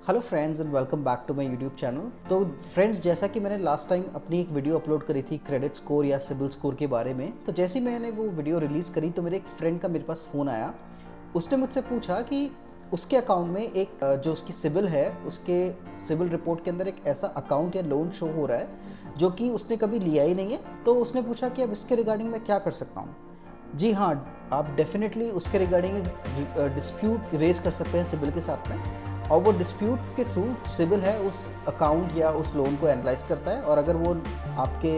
Hello friends and welcome back to my YouTube channel. तो friends, जैसा कि मैंने लास्ट टाइम अपनी एक वीडियो अपलोड करी थी क्रेडिट स्कोर या सिबिल स्कोर के बारे में, तो जैसे ही मैंने वो वीडियो रिलीज़ करी तो मेरे एक फ्रेंड का मेरे पास फ़ोन आया। उसने मुझसे पूछा कि उसके अकाउंट में एक जो उसकी सिबिल है, उसके सिबिल रिपोर्ट के अंदर एक ऐसा अकाउंट या लोन शो हो रहा है जो कि उसने कभी लिया ही नहीं है। तो उसने पूछा कि अब इसके रिगार्डिंग मैं क्या कर सकता हूँ। जी हाँ, आप डेफिनेटली उसके रिगार्डिंग डिस्प्यूट रेज कर सकते हैं सिबिल के साथ में, और वो डिस्प्यूट के थ्रू सिबिल है उस अकाउंट या उस लोन को एनालाइज करता है, और अगर वो आपके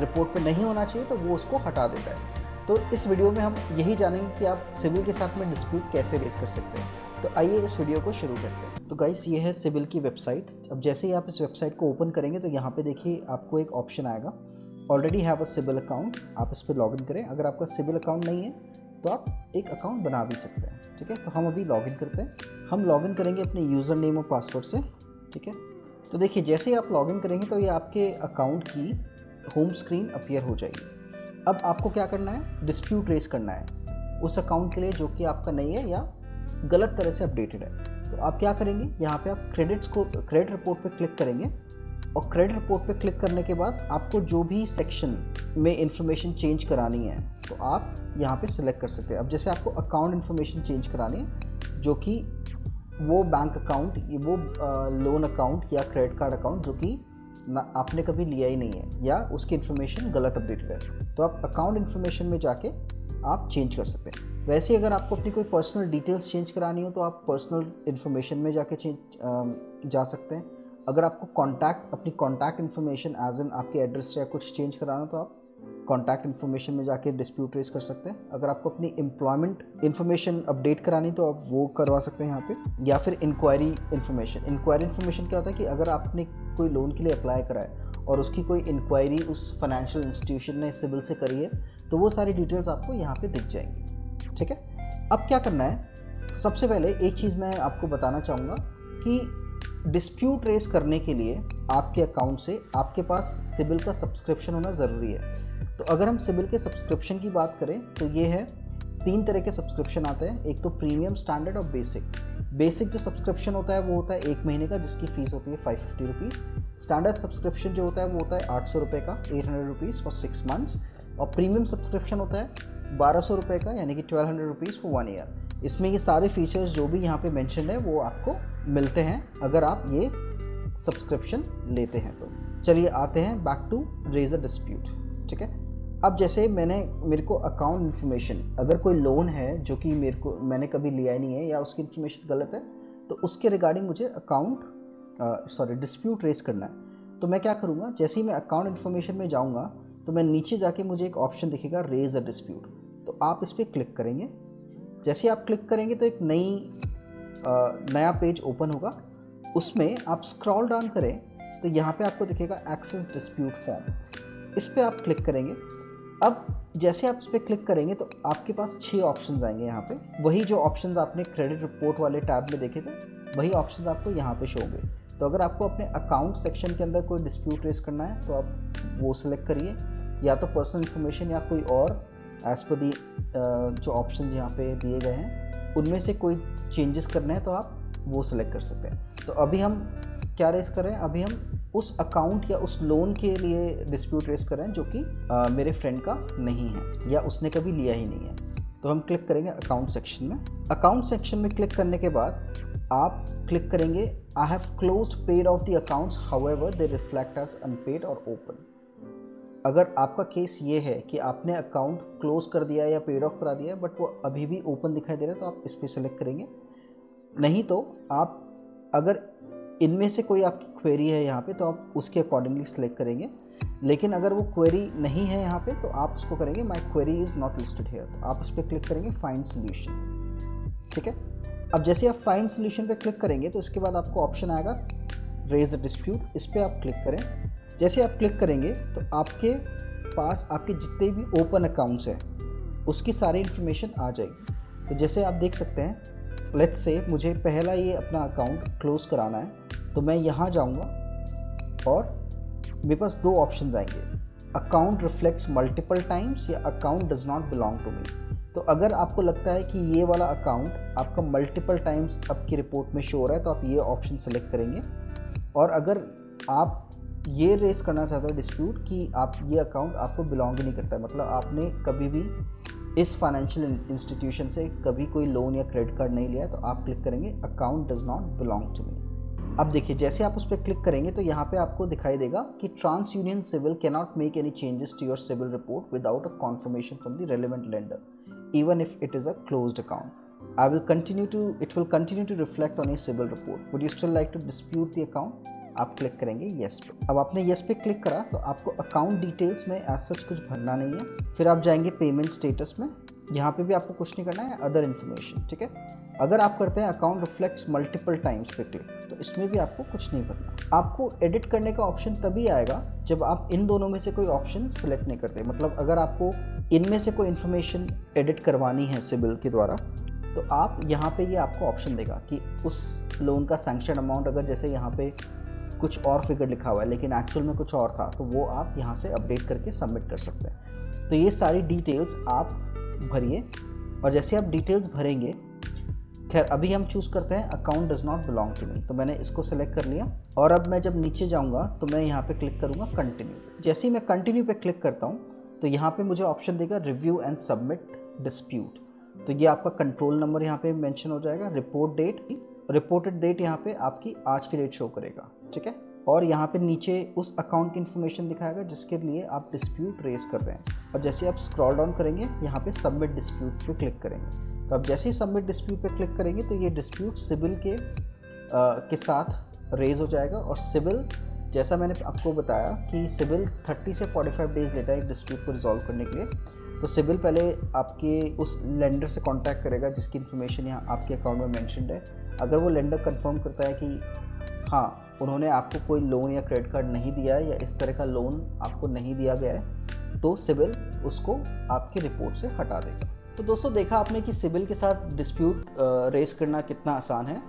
रिपोर्ट पे नहीं होना चाहिए तो वो उसको हटा देता है। तो इस वीडियो में हम यही जानेंगे कि आप सिबिल के साथ में डिस्प्यूट कैसे रेज कर सकते हैं। तो आइए इस वीडियो को शुरू करते हैं। तो गाइस, ये है सिबिल की वेबसाइट। अब जैसे ही आप इस वेबसाइट को ओपन करेंगे तो यहाँ पे देखिए आपको एक ऑप्शन आएगा, already have a CIBIL account. आप इस पर लॉगिन करें। अगर आपका सिबिल अकाउंट नहीं है तो आप एक अकाउंट बना भी सकते हैं। ठीक है, तो हम अभी लॉगिन करते हैं। हम लॉगिन करेंगे अपने यूज़र नेम और पासवर्ड से। ठीक है, तो देखिए जैसे ही आप लॉगिन करेंगे तो ये आपके अकाउंट की होम स्क्रीन अपीयर हो जाएगी। अब आपको क्या करना है, डिस्प्यूट रेज करना है उस अकाउंट के लिए जो कि आपका नहीं है या गलत तरह से अपडेटेड है। तो आप क्या करेंगे, यहाँ पे आप क्रेडिट रिपोर्ट पे क्लिक करेंगे, और क्रेडिट रिपोर्ट पे क्लिक करने के बाद आपको जो भी सेक्शन में इंफॉर्मेशन चेंज करानी है तो आप यहाँ पे सिलेक्ट कर सकते हैं। अब जैसे आपको अकाउंट इन्फॉर्मेशन चेंज करानी है, जो कि वो बैंक अकाउंट, वो लोन अकाउंट या क्रेडिट कार्ड अकाउंट जो कि आपने कभी लिया ही नहीं है या उसकी इन्फॉर्मेशन गलत अपडेटेड है, तो आप अकाउंट इन्फॉर्मेशन में जाके आप चेंज कर सकते हैं। वैसे अगर आपको अपनी कोई पर्सनल डिटेल्स चेंज करानी हो तो आप पर्सनल इन्फॉर्मेशन में जाके जा सकते हैं। अगर आपको अपनी कॉन्टैक्ट इन्फॉर्मेशन एज एन आपके एड्रेस या कुछ चेंज कराना तो आप कॉन्टैक्ट इन्फॉर्मेशन में जाके डिस्प्यूट रेज कर सकते हैं। अगर आपको अपनी एम्प्लॉयमेंट इन्फॉर्मेशन अपडेट करानी तो आप वो करवा सकते हैं यहाँ पे, या फिर इंक्वायरी इन्फॉर्मेशन क्या होता है कि अगर आपने कोई लोन के लिए अप्लाई करा है और उसकी कोई इंक्वायरी उस फाइनेंशियल इंस्टीट्यूशन ने सिबिल से करी है तो वो सारी डिटेल्स आपको यहाँ पे दिख जाएंगी। ठीक है, अब क्या करना है, सबसे पहले एक चीज़ मैं आपको बताना चाहूँगा कि डिस्प्यूट रेस करने के लिए आपके अकाउंट से आपके पास सिबिल का सब्सक्रिप्शन होना ज़रूरी है। तो अगर हम सिबिल के सब्सक्रिप्शन की बात करें तो ये है, 3 तरह के सब्सक्रिप्शन आते हैं। एक तो प्रीमियम, स्टैंडर्ड और बेसिक जो सब्सक्रिप्शन होता है वो होता है 1 महीने का, जिसकी फ़ीस होती है 550 रुपीज़। स्टैंडर्ड सब्सक्रिप्शन जो होता है वो होता है 800 रुपये का, 800 रुपीज़ फॉर 6 मंथ्स। और प्रीमियम सब्सक्रिप्शन होता है 1200 रुपये का, यानी कि 1200 रुपीज़ फॉर 1 ईयर। इसमें ये सारे फीचर्स जो भी यहाँ पे मेंशन है वो आपको मिलते हैं अगर आप ये सब्सक्रिप्शन लेते हैं। तो चलिए आते हैं back to raise a dispute. ठीक है, अब जैसे मेरे को अकाउंट इन्फॉर्मेशन, अगर कोई लोन है जो कि मैंने कभी लिया ही नहीं है या उसकी इन्फॉर्मेशन गलत है, तो उसके रिगार्डिंग मुझे डिस्प्यूट रेज करना है। तो मैं क्या करूँगा, जैसे ही मैं अकाउंट इन्फॉर्मेशन में जाऊँगा तो मैं नीचे जाके मुझे एक ऑप्शन दिखेगा रेज अ डिस्प्यूट। तो आप इस पर क्लिक करेंगे। जैसे आप क्लिक करेंगे तो एक नया पेज ओपन होगा। उसमें आप स्क्रॉल डाउन करें तो यहाँ पे आपको दिखेगा एक्सेस डिस्प्यूट फॉर्म। इस पर आप क्लिक करेंगे। अब जैसे आप इस पर क्लिक करेंगे तो आपके पास 6 ऑप्शंस आएंगे यहाँ पे। वही जो ऑप्शंस आपने क्रेडिट रिपोर्ट वाले टैब में देखे थे वही ऑप्शंस आपको यहाँ पे शो होंगे। तो अगर आपको अपने अकाउंट सेक्शन के अंदर कोई डिस्प्यूट रेज करना है तो आप वो सिलेक्ट करिए, या तो पर्सनल इन्फॉर्मेशन या कोई और एज़ पर दी जो ऑप्शंस यहाँ पे दिए गए हैं उनमें से कोई चेंजेस करना है तो आप वो सिलेक्ट कर सकते हैं। तो अभी हम क्या रेस कर रहे हैं, अभी हम उस अकाउंट या उस लोन के लिए डिस्प्यूट रेस कर रहे हैं जो कि मेरे फ्रेंड का नहीं है या उसने कभी लिया ही नहीं है। तो हम क्लिक करेंगे अकाउंट सेक्शन में। अकाउंट सेक्शन में क्लिक करने के बाद आप क्लिक करेंगे I have closed paid off the accounts however they reflect as unpaid और ओपन। अगर आपका केस ये है कि आपने अकाउंट क्लोज कर दिया या पेड ऑफ करा दिया बट वो अभी भी ओपन दिखाई दे रहा है तो आप इस पर सेलेक्ट करेंगे। नहीं तो आप अगर इनमें से कोई आपकी क्वेरी है यहाँ पे तो आप उसके अकॉर्डिंगली सेलेक्ट करेंगे। लेकिन अगर वो क्वेरी नहीं है यहाँ पे तो आप उसको करेंगे my query is not listed here. तो आप इस पर क्लिक करेंगे फाइंड सोल्यूशन। ठीक है, अब जैसे आप फाइंड सोल्यूशन पे क्लिक करेंगे तो इसके बाद आपको ऑप्शन आएगा रेज अ डिस्प्यूट। इस पर आप क्लिक करें। जैसे आप क्लिक करेंगे तो आपके पास आपके जितने भी ओपन अकाउंट्स हैं उसकी सारी इन्फॉर्मेशन आ जाएगी। तो जैसे आप देख सकते हैं, लेट्स से मुझे पहला ये अपना अकाउंट क्लोज कराना है तो मैं यहाँ जाऊँगा और मेरे पास 2 ऑप्शन आएंगे, अकाउंट रिफ्लेक्ट्स मल्टीपल टाइम्स या account does not belong to me. तो अगर आपको लगता है कि ये वाला अकाउंट आपका मल्टीपल टाइम्स आपकी रिपोर्ट में शो हो रहा है तो आप ये ऑप्शन सेलेक्ट करेंगे। और अगर आप ये रेस करना चाहते हैं डिस्प्यूट कि आप ये अकाउंट आपको बिलोंग ही नहीं करता है, मतलब आपने कभी भी इस फाइनेंशियल इंस्टीट्यूशन से कभी कोई लोन या क्रेडिट कार्ड नहीं लिया है, तो आप क्लिक करेंगे account does not belong to me. अब देखिए जैसे आप उस पर क्लिक करेंगे तो यहाँ पे आपको दिखाई देगा कि TransUnion CIBIL can not make any changes to your CIBIL report without a confirmation from the relevant lender even if it is a closed account. It will continue to reflect on your civil report. Would you still like to dispute the account? आप click करेंगे yes पे। अब आपने yes पे click करा तो आपको account details में एज सच कुछ भरना नहीं है। फिर आप जाएंगे पेमेंट स्टेटस में, यहाँ पे भी आपको कुछ नहीं करना है, अदर इन्फॉर्मेशन, ठीक है। अगर आप करते हैं अकाउंट रिफ्लेक्ट्स मल्टीपल टाइम्स पे क्लिक, तो इसमें भी आपको कुछ नहीं करना। आपको एडिट करने का ऑप्शन तभी आएगा जब आप इन दोनों में से कोई ऑप्शन सेलेक्ट नहीं करते। मतलब अगर आपको इनमें से कोई इन्फॉर्मेशन एडिट करवानी है सिबिल के द्वारा, तो आप यहाँ पे ये आपको ऑप्शन देगा कि उस लोन का सैंक्शन अमाउंट अगर जैसे यहाँ पे कुछ और फिगर लिखा हुआ है लेकिन एक्चुअल में कुछ और था, तो वो आप यहाँ से अपडेट करके सबमिट कर सकते हैं। तो ये सारी डिटेल्स आप भरिए और जैसे आप डिटेल्स भरेंगे, खैर अभी हम चूज़ करते हैं account does not belong to me, तो मैंने इसको सेलेक्ट कर लिया। और अब मैं जब नीचे जाऊँगा तो मैं यहाँ पे क्लिक करूँगा कंटिन्यू। जैसे ही मैं कंटिन्यू पे क्लिक करता हूँ तो यहाँ पे मुझे ऑप्शन देगा रिव्यू एंड सबमिट डिस्प्यूट। तो ये आपका कंट्रोल नंबर यहाँ पे मेंशन हो जाएगा, रिपोर्टेड डेट यहाँ पे आपकी आज की डेट शो करेगा, ठीक है। और यहाँ पे नीचे उस अकाउंट की इन्फॉर्मेशन दिखाएगा जिसके लिए आप डिस्प्यूट रेज कर रहे हैं। और जैसे आप स्क्रॉल डाउन करेंगे यहाँ पे सबमिट डिस्प्यूट पे क्लिक करेंगे। तो अब जैसे ही सबमिट डिस्प्यूट पे क्लिक करेंगे तो ये डिस्प्यूट सिबिल के साथ रेज हो जाएगा। और सिबिल, जैसा मैंने आपको बताया कि सिबिल 30 से 45 डेज़ लेता है एक डिस्प्यूट को रिजॉल्व करने के लिए। तो सिबिल पहले आपके उस लेंडर से कांटेक्ट करेगा जिसकी इन्फॉर्मेशन यहाँ आपके अकाउंट में मेंशन्ड है। अगर वो लेंडर कंफर्म करता है कि हाँ उन्होंने आपको कोई लोन या क्रेडिट कार्ड नहीं दिया है या इस तरह का लोन आपको नहीं दिया गया है, तो सिबिल उसको आपकी रिपोर्ट से हटा देगा। तो दोस्तों देखा आपने कि सिबिल के साथ डिस्प्यूट रेस करना कितना आसान है।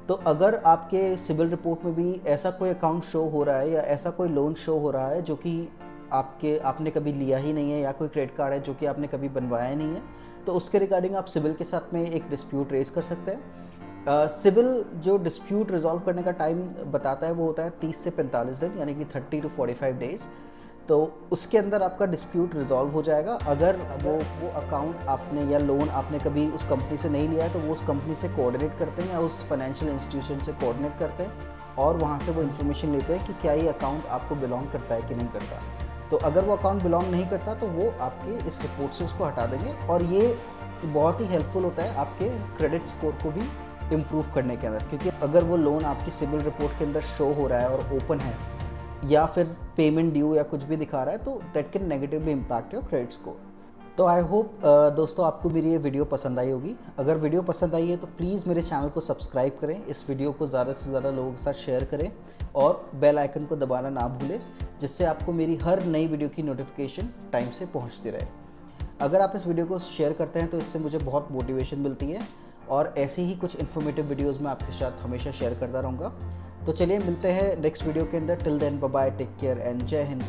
तो अगर आपके सिबिल रिपोर्ट में भी ऐसा कोई अकाउंट शो हो रहा है या ऐसा कोई लोन शो हो रहा है जो कि आपने कभी लिया ही नहीं है, या कोई क्रेडिट कार्ड है जो कि आपने कभी बनवाया नहीं है, तो उसके रिगार्डिंग आप सिबिल के साथ में एक डिस्प्यूट रेज कर सकते हैं। सिबिल जो डिस्प्यूट रिजॉल्व करने का टाइम बताता है वो होता है 30 से 45 दिन, यानी कि 30 to 45 डेज़। तो उसके अंदर आपका डिस्प्यूट रिजॉल्व हो जाएगा। अगर वो अकाउंट आपने या लोन आपने कभी उस कंपनी से नहीं लिया है, तो वो उस कंपनी से कोऑर्डिनेट करते हैं या उस फाइनेंशियल इंस्टीट्यूशन से कोऑर्डिनेट करते हैं और वहाँ से वो इन्फॉर्मेशन लेते हैं कि क्या ये अकाउंट आपको बिलोंग करता है कि नहीं करता। तो अगर वो अकाउंट बिलोंग नहीं करता तो वो आपके इस रिपोर्ट से उसको हटा देंगे। और ये बहुत ही हेल्पफुल होता है आपके क्रेडिट स्कोर को भी इम्प्रूव करने के अंदर, क्योंकि अगर वो लोन आपकी सिबिल रिपोर्ट के अंदर शो हो रहा है और ओपन है या फिर पेमेंट ड्यू या कुछ भी दिखा रहा है, तो that can negatively impact your credit score. तो आई होप दोस्तों आपको मेरी ये वीडियो पसंद आई होगी। अगर वीडियो पसंद आई है तो प्लीज़ मेरे चैनल को सब्सक्राइब करें, इस वीडियो को ज़्यादा से ज़्यादा लोगों के साथ शेयर करें और बेल आइकन को दबाना ना भूलें, जिससे आपको मेरी हर नई वीडियो की नोटिफिकेशन टाइम से पहुंचती रहे। अगर आप इस वीडियो को शेयर करते हैं तो इससे मुझे बहुत मोटिवेशन मिलती है और ऐसे ही कुछ इन्फॉर्मेटिव वीडियोस मैं आपके साथ हमेशा शेयर करता रहूँगा। तो चलिए मिलते हैं नेक्स्ट वीडियो के अंदर। Till then bye bye, take care and जय हिंद।